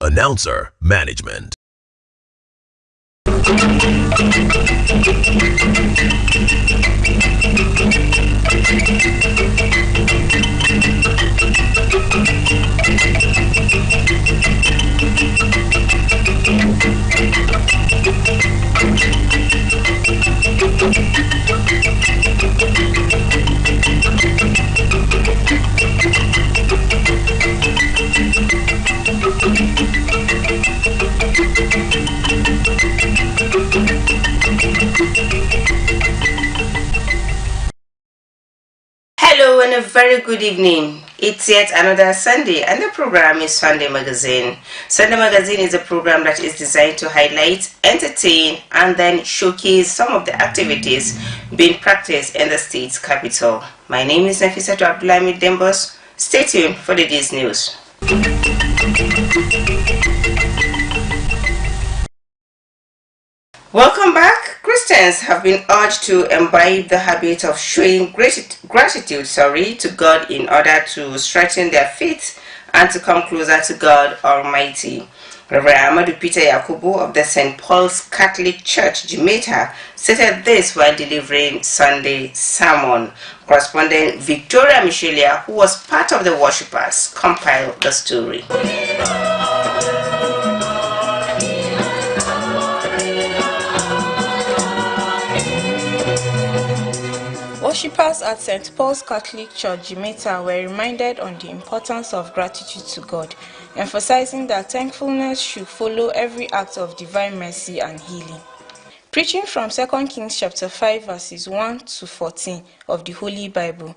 Announcer Management. Hello and a very good evening. It's yet another Sunday and the program is Sunday Magazine. Sunday Magazine is a program that is designed to highlight, entertain and then showcase some of the activities being practiced in the state's capital. My name is Nafisatu Abdulhamid Dembos. Stay tuned for the day's news. Welcome back. Christians have been urged to imbibe the habit of showing gratitude to God in order to strengthen their faith and to come closer to God Almighty. Reverend Amadou Peter Yakubu of the St. Paul's Catholic Church, Jamaica, stated this while delivering Sunday sermon. Correspondent Victoria Michelia, who was part of the worshippers, compiled the story. Worshippers at St. Paul's Catholic Church, Jamaica, were reminded on the importance of gratitude to God, emphasizing that thankfulness should follow every act of divine mercy and healing. Preaching from 2 Kings chapter 5 verses 1 to 14 of the Holy Bible,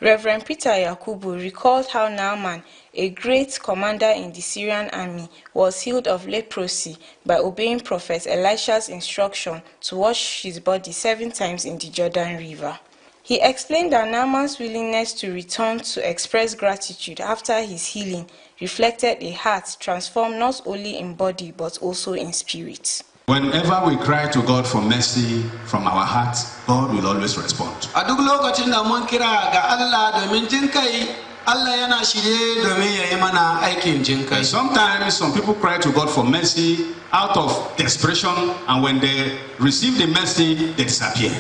Reverend Peter Yakubu recalled how Naaman, a great commander in the Syrian army, was healed of leprosy by obeying Prophet Elisha's instruction to wash his body 7 times in the Jordan River. He explained that Naaman's willingness to return to express gratitude after his healing reflected a heart transformed not only in body but also in spirit. Whenever we cry to God for mercy from our hearts, God will always respond. Sometimes some people cry to God for mercy out of desperation, and when they receive the mercy, they disappear.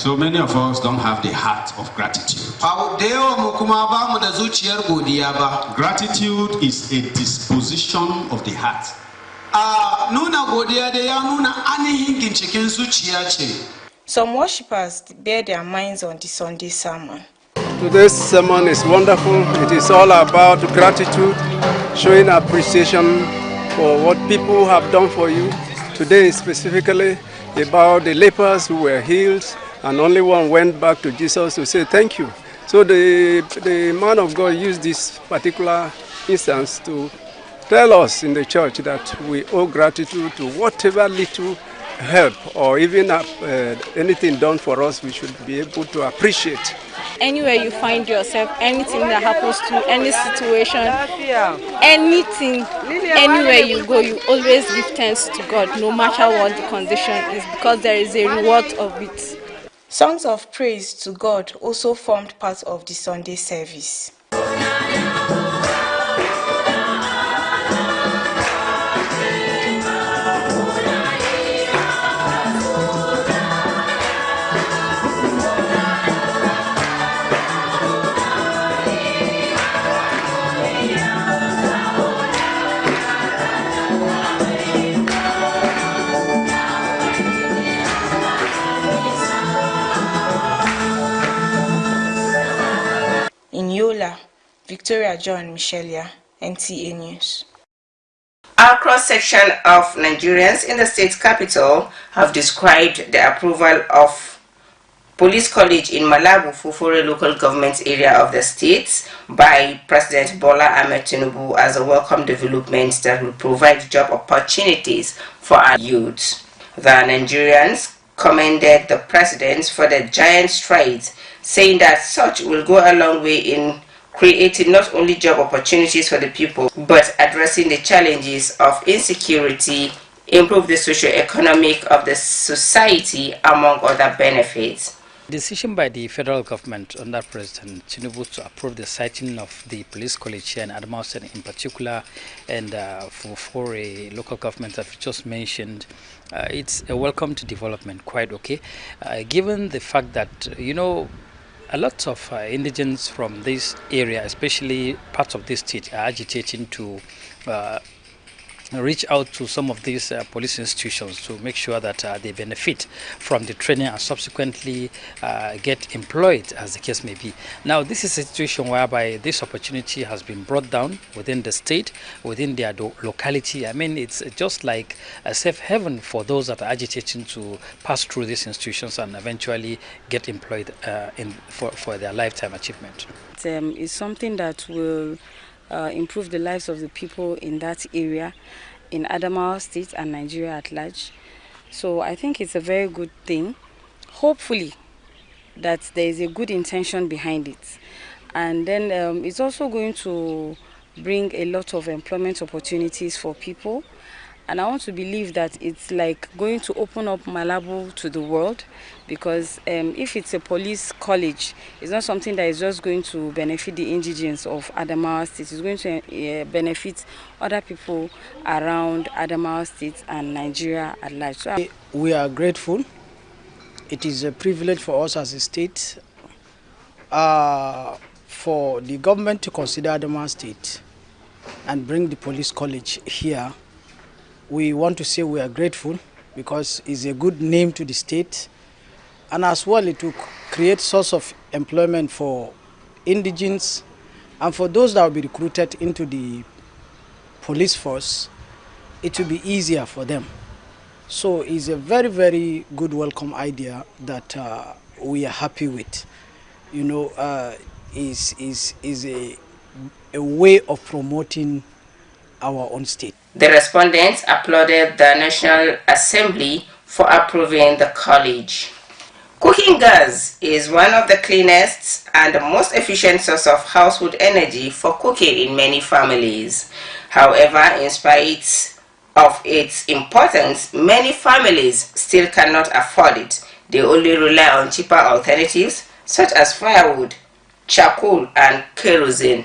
So many of us don't have the heart of gratitude. Gratitude is a disposition of the heart. Some worshippers bear their minds on the Sunday sermon. Today's sermon is wonderful. It is all about gratitude, showing appreciation for what people have done for you. Today is specifically about the lepers who were healed, and only one went back to Jesus to say thank you. So the man of God used this particular instance to tell us in the church that we owe gratitude to whatever little help or even anything done for us, we should be able to appreciate. Anywhere you find yourself, anything that happens to any situation, anything, anywhere you go, you always give thanks to God, no matter what the condition is, because there is a reward of it. Songs of praise to God also formed part of the Sunday service. In Yola, Victoria John Michelia, NTA News. Our cross-section of Nigerians in the state capital have described the approval of Police College in Malabu, Fufore local government area of the state by President Bola Ahmed Tinubu as a welcome development that will provide job opportunities for our youth. The Nigerians commended the president for the giant strides, saying that such will go a long way in creating not only job opportunities for the people, but addressing the challenges of insecurity improve the socio-economic of the society, among other benefits. Decision by the federal government under President Tinubu to approve the siting of the police college here in Adamawa State in particular, and for a local government that we just mentioned, it's a welcome to development, quite okay, given the fact that, you know, a lot of indigents from this area, especially parts of this state, are agitating to reach out to some of these police institutions to make sure that they benefit from the training and subsequently get employed, as the case may be. Now, this is a situation whereby this opportunity has been brought down within the state, within their locality. I mean, it's just like a safe haven for those that are agitating to pass through these institutions and eventually get employed for their lifetime achievement. It's something that will improve the lives of the people in that area, in Adamawa State and Nigeria at large. So I think it's a very good thing. Hopefully that there is a good intention behind it. And then it's also going to bring a lot of employment opportunities for people. And I want to believe that it's like going to open up Malabo to the world, because if it's a police college, it's not something that is just going to benefit the indigents of Adamawa State. It's going to benefit other people around Adamawa State and Nigeria at large. So we are grateful. It is a privilege for us as a state for the government to consider Adamawa State and bring the police college here. We want to say we are grateful because it's a good name to the state, and as well it will create source of employment for indigents and for those that will be recruited into the police force. It will be easier for them. So it's a very, very good welcome idea that we are happy with. You know, is a way of promoting our own state. The respondents applauded the National Assembly for approving the college. Cooking gas is one of the cleanest and the most efficient source of household energy for cooking in many families. However, in spite of its importance, many families still cannot afford it. They only rely on cheaper alternatives such as firewood, charcoal, and kerosene.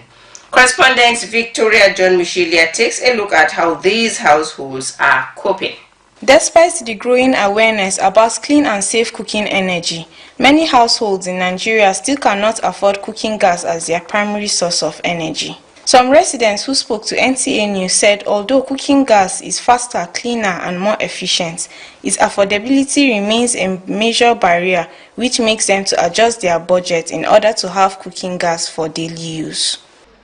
Correspondent Victoria John Michelia takes a look at how these households are coping. Despite the growing awareness about clean and safe cooking energy, many households in Nigeria still cannot afford cooking gas as their primary source of energy. Some residents who spoke to NTA News said although cooking gas is faster, cleaner, and more efficient, its affordability remains a major barrier, which makes them to adjust their budget in order to have cooking gas for daily use.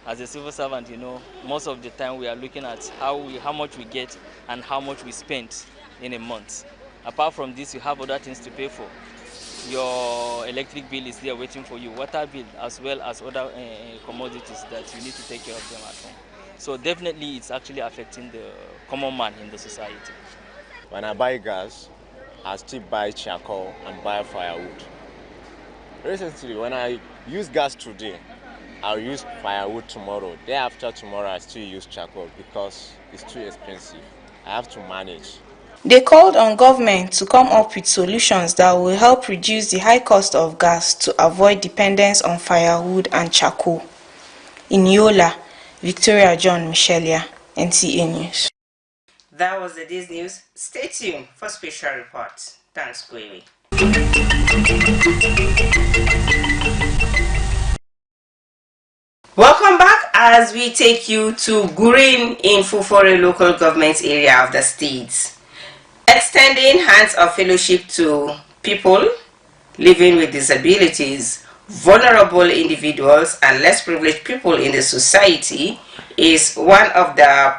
As a civil servant, you know, most of the time we are looking at how much we get and how much we spend in a month. Apart from this, you have other things to pay for. Your electric bill is there waiting for you, water bill, as well as other commodities that you need to take care of them at home. So definitely it's actually affecting the common man in the society. When I buy gas, I still buy charcoal and buy firewood. Recently, when I use gas today, I'll use firewood tomorrow. Day after tomorrow, I still use charcoal because it's too expensive. I have to manage. They called on government to come up with solutions that will help reduce the high cost of gas to avoid dependence on firewood and charcoal. In Yola, Victoria John Michelia, NTA News. That was the day's news. Stay tuned for special reports. Thanks, Gwewe. Welcome back as we take you to Gurin in Fufore local government area of the state. Extending hands of fellowship to people living with disabilities, vulnerable individuals, and less privileged people in the society is one of the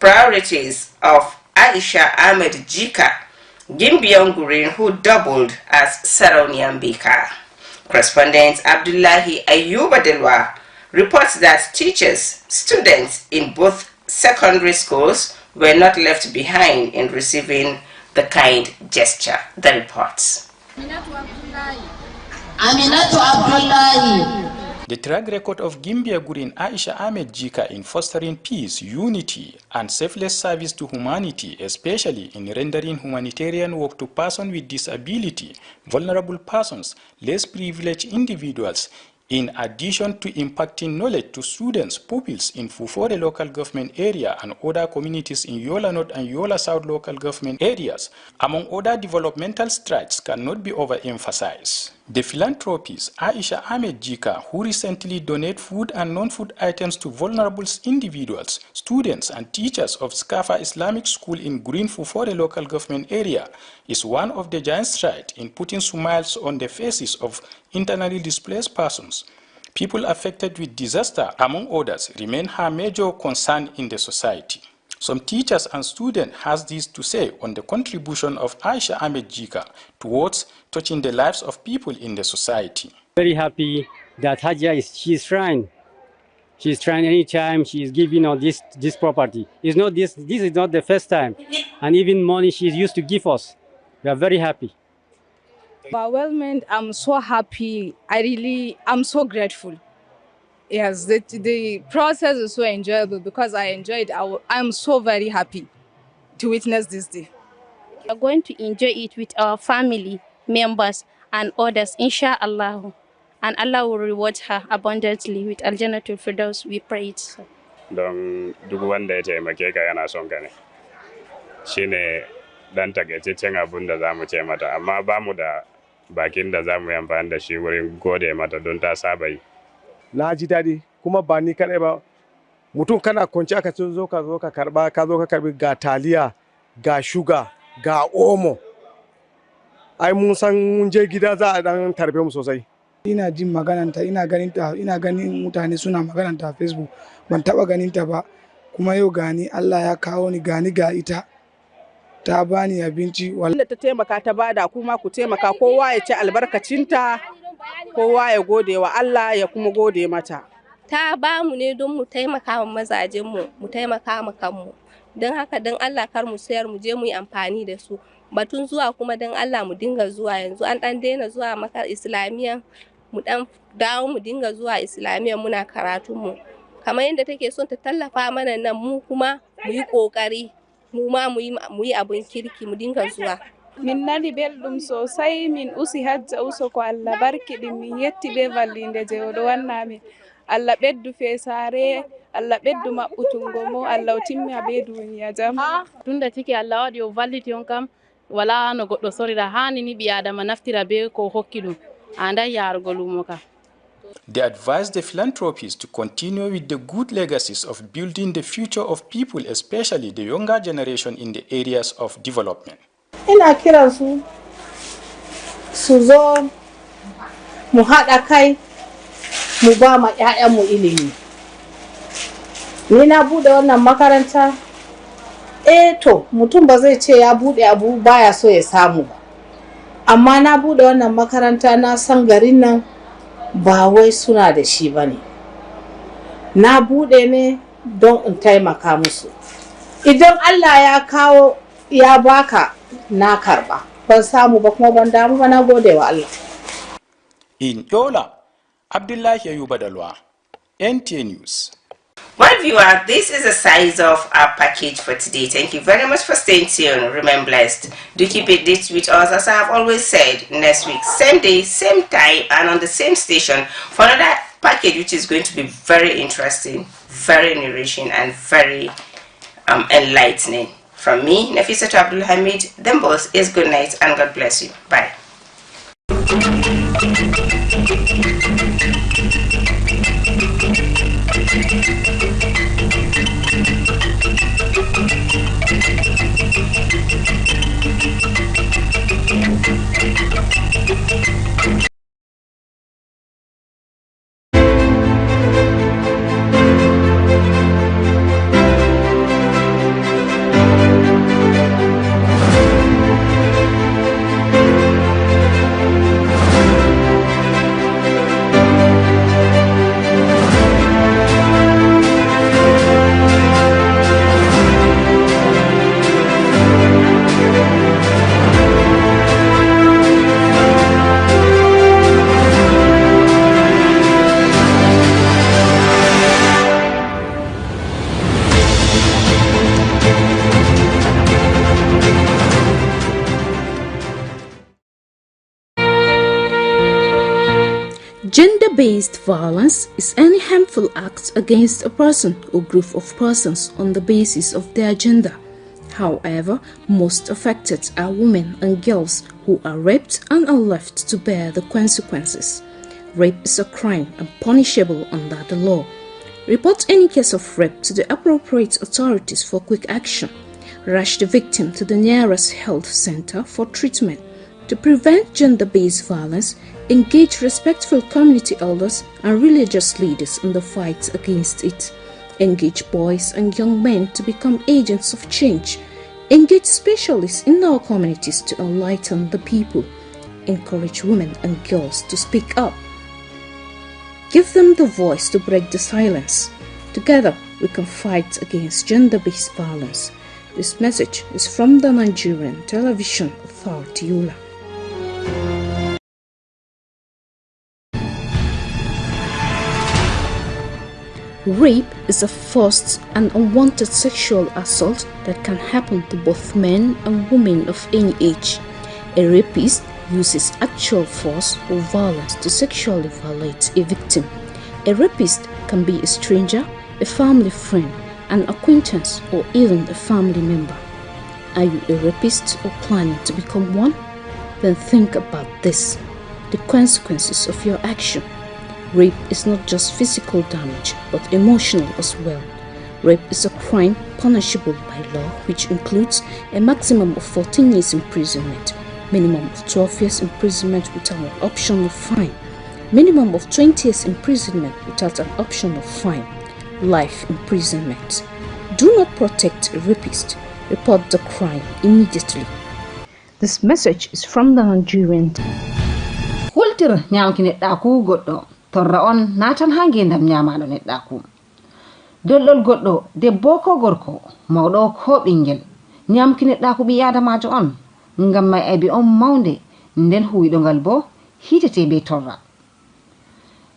priorities of Aisha Ahmed Jika, Gimbion Gurin, who doubled as Saraunian Bika. Correspondent Abdullahi Ayuba Delwa reports that teachers, students in both secondary schools were not left behind in receiving the kind gesture. The reports. Aminatu Abdullahi, The track record of Gimbiya Gurin Aisha Ahmed Jika in fostering peace, unity, and selfless service to humanity, especially in rendering humanitarian work to persons with disability, vulnerable persons, less privileged individuals, in addition to impacting knowledge to students, pupils in Fufore local government area and other communities in Yola North and Yola South local government areas, among other developmental strides, cannot be overemphasized. The philanthropist Aisha Ahmed Jika, who recently donated food and non-food items to vulnerable individuals, students and teachers of Skafa Islamic School in Green Fufore local government area, is one of the giant strides in putting smiles on the faces of internally displaced persons. People affected with disaster, among others, remain her major concern in the society. Some teachers and students has this to say on the contribution of Aisha Ahmed Jika towards touching the lives of people in the society. Very happy that Hajia she's trying. She's trying anytime she's giving on this property. It's not this is not the first time. And even money she's used to give us. We are very happy. Overwhelmed, I'm so happy. I'm so grateful. Yes, the process is so enjoyable because I enjoyed it. I'm so very happy to witness this day. We are going to enjoy it with our family members and others, inshallah. And Allah will reward her abundantly with Al-Jannatul Firdaus. We pray it. Don duk wanda ya taimake ka yana son ka ne. Shine dan takaitaccen abun da zamu ce mata, amma ba mu da bakin da zamu yi amfani da shi wurin gode mata don ta saba yi. Na ji daɗi kuma ba ni kaɗai ba, mutum kana kwanci aka ce zo ka karbi ga taliya, ga shuga, ga omo. Ai mun san mun je gida za a dan tarbe mu sosai. Ina jin magananta, ina ganin mutane suna magananta a Facebook, ban taɓa ganinta ba, kuma yau gani Allah ya kawo ni gani ga ita. Ta bani abinci. Wanda ta taimaka ta bada kuma ku taimaka, kowa ya ci albarkacinta, kowa ya gode wa Allah ya kuma gode mata. Ta ba mu ne don mu taimaka wa mazajenmu, mu taimaka ma kanmu. Don haka don Allah kar mu sayar, mu je mu yi amfani da su. Batun zuwa kuma don Allah mu dinga zuwa, yanzu an dan daina zuwa makar Islamiyya, mu dan dawo mu dinga zuwa Islamiyya muna karatun mu. Kamar yadda take son ta tallafa mana nan, mu kuma mu yi kokari, mu ma mu yi abin kirki, mu dinga zuwa. Min nani belɗum sosai, min usi hajja uso ko Allah barkiɗin, min yetti be vallinde je oɗo wannamin. Allah ɓeddu fesare, Allah ɓeddu maɓɓutungo mo, Allah timma be duniya jam. Tunda tiki Allah waɗi o valliti on kam, wala no goɗɗo sorira, hani ni ɓi adama naftira be ko hokki ɗum, andan yarugo lumo ka. They advise the philanthropists to continue with the good legacies of building the future of people, especially the younger generation in the areas of development. Ina kiran su zo mu haɗa kai mu ba ma 'ya'yanmu ilimi. Ni na buɗe wannan makaranta, to mutum ba zai ce ya buɗe abu baya so ya samu ba. Amma na buɗe wannan makaranta, na san garin nan ba wai suna da shi ba ne. Na buɗe ne don in taimaka musu. Idan Allah ya kawo ya baka, na karba, ban samu ba kuma ban damu ba, na gode wa Allah. In Yola, Abdullahi Ayuba Dalwa, NTA News. Well, viewer, this is the size of our package for today. Thank you very much for staying tuned. Remain blessed. Do keep it this with us, as I have always said. Next week, same day, same time, and on the same station for another package, which is going to be very interesting, very nourishing, and very enlightening. From me, Nafisatu Abdul Hamid, them both is good night and God bless you. Bye. Gender-based violence is any harmful act against a person or group of persons on the basis of their gender. However, most affected are women and girls who are raped and are left to bear the consequences. Rape is a crime and punishable under the law. Report any case of rape to the appropriate authorities for quick action. Rush the victim to the nearest health center for treatment. To prevent gender-based violence, engage respectful community elders and religious leaders in the fight against it. Engage boys and young men to become agents of change. Engage specialists in our communities to enlighten the people. Encourage women and girls to speak up. Give them the voice to break the silence. Together, we can fight against gender-based violence. This message is from the Nigerian Television Authority, ULA. Rape is a forced and unwanted sexual assault that can happen to both men and women of any age. A rapist uses actual force or violence to sexually violate a victim. A rapist can be a stranger, a family friend, an acquaintance, or even a family member. Are you a rapist or planning to become one? Then think about this: the consequences of your action. Rape is not just physical damage, but emotional as well. Rape is a crime punishable by law, which includes a maximum of 14 years imprisonment, minimum of 12 years imprisonment without an option of fine, minimum of 20 years imprisonment without an option of fine, life imprisonment. Do not protect a rapist. Report the crime immediately. This message is from the Nigerian. Hultir nyamkine daku goddo torra on natan hange ndam nyamado neddaku. Dollol goddo debbo ko gorko mawdo ko bingel nyamkine daku bi adamajo on ngam may ebi on mawnde nden huwido ngal bo hitete be torra.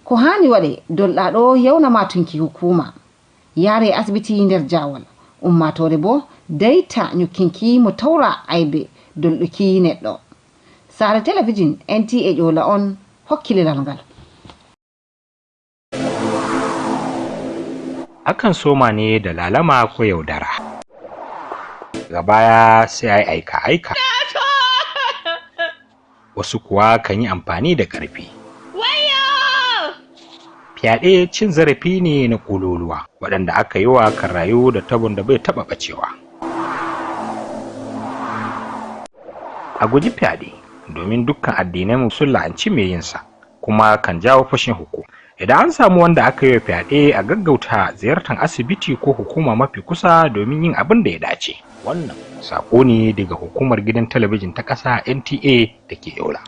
Ko hani wade dollado yewna matunki hukuma yare asibiti nder jawal ummatore bo data nyukinki mo tawra aybe dolluki neddo. Sare television NTA jola on hokkililal ngal. Akan soma ne da lalama ko yaudara. Ga baya sai ai aika. Wasu kuwa kan yi amfani da ƙarfi. Fyaɗe cin zarafi ne na ƙololuwa waɗanda aka yi wa kan rayu da tabon da bai taɓa ɓacewa. A guji fyaɗe domin dukkan addinai sun la'anci mai yinsa kuma kan jawo fashin hukuma. Idan an samu wanda aka yi fyaɗe a gaggauta ziyartar asibiti ko hukuma mafi kusa domin yin abin da ya dace. Wannan sako ne daga hukumar gidan talabijin ta ƙasa NTA da ke Yola.